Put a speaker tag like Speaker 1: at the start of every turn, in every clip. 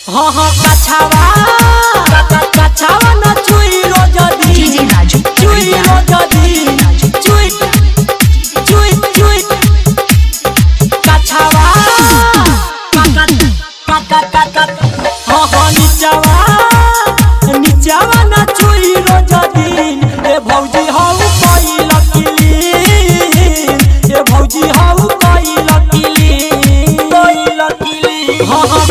Speaker 1: हाँ हाँ कछावा कछावा न चुई रोज दी
Speaker 2: डीजे राजू
Speaker 1: चुई रोज दी चुई चुई चुई कछावा हाँ हाँ नीचावा न चुई रोज दिन ए भौजी हाउ कोई लकीली ए भौजी हाउ कोई लकीली हाँ हाँ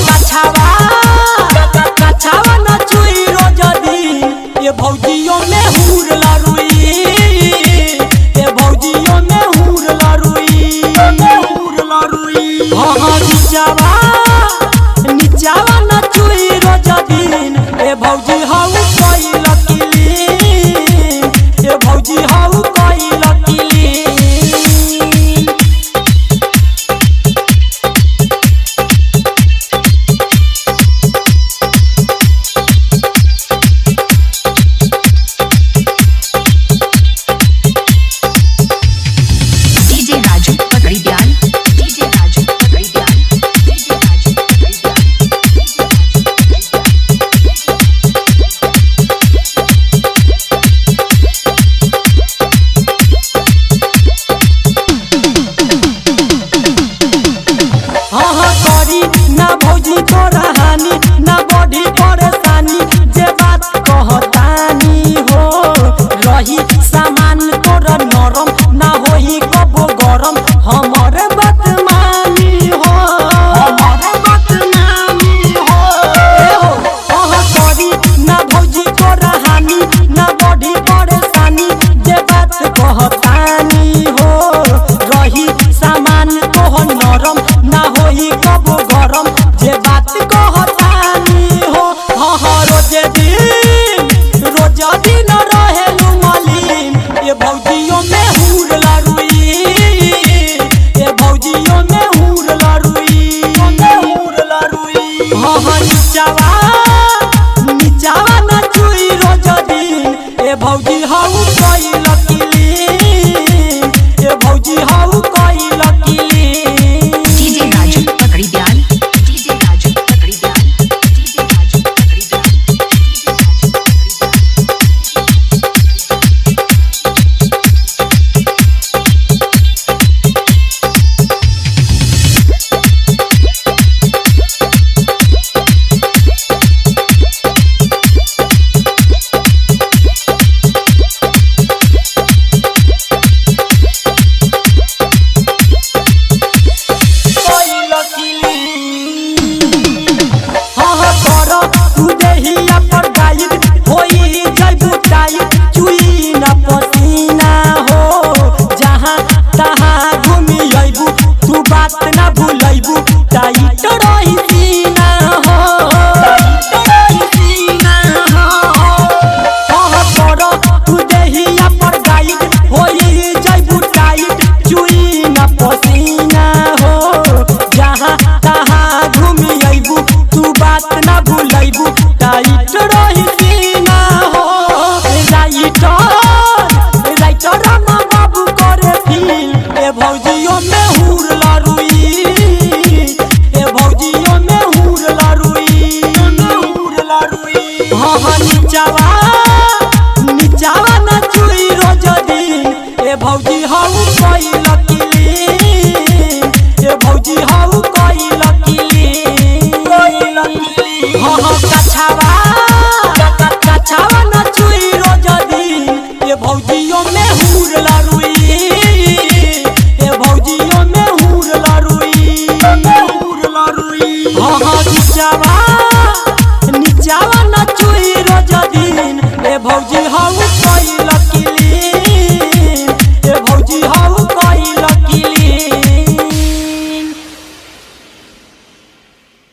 Speaker 1: कछावा न चुई रोज दिन ए भौजियों में हुर लरुई ए भौजियों में हुर लरुई हाँ हाँ नीचावा न चुई रोज दिन ए भौजी हाउ कोई लकीली ए भौजी हाउ कोई लकीली
Speaker 2: डीजे राजू पकड़ी ध्यान डीजे राजू पकड़ी ध्यान डीजे राजू पकड़ी
Speaker 1: हाँ हाँ करी ना भौजी तोरा हानि ना बढ़ी परेशानी जे बात कहतानी हो रही सामान तोरा नरम ना होई कबो गरम हमरे बात मानी हो ए हो हाँ करी ना भौजी तोरा हानि ना बढ़ी परेशानी जे बात कहतानी हो रही सामान तोहर नरम ना होई कबो गरम जे बात कहतानी हो हाँ हाँ रोज दिन रहेलू मलिन ए भौजियों में हुर लरुई ए भौजियों में हुर लरुई हाँ हाँ नीचावा न चुई रोज दिन ए भौजी हाउ कोई लकीली ए भौजी हाउ कोई लकीली
Speaker 2: डीजे राजू पकड़ी ध्यान डीजे राजू पकड़ी ध्यान डीजे राजू पकड़ी ध्यान डीजे राजू पकड़ी
Speaker 1: कोई लकीली हाँ हाँ करो तू देहिया पर गाइड होई जइबू टाइट चुई ना पसीना हो जहाँ तहाँ घूमी अइबू तू बात ना भूलइबू टाइट रही सीना हो हाँ हाँ करो तू देहिया पर गाइड होई जइबू टाइट चुई ना पसीना हो जहाँ तहाँ घूमी अइबू तू बात ना भूलइबू टाइट रही सीना हो राइटर रामा बाबू करे फील ए भौजियों में हुर लरुई ए भौजियों में हुर लरुई हाँ हाँ नीचावा न चुई रोज दिन ए भौजी हाउ कोई लकीली ए भौजी हाउ कोई लकीली हाँ हाँ कछावा न चुई रोज दिन ए भौजियों में हुर लरुई ए भौजियों में हुर लरुई हाँ हाँ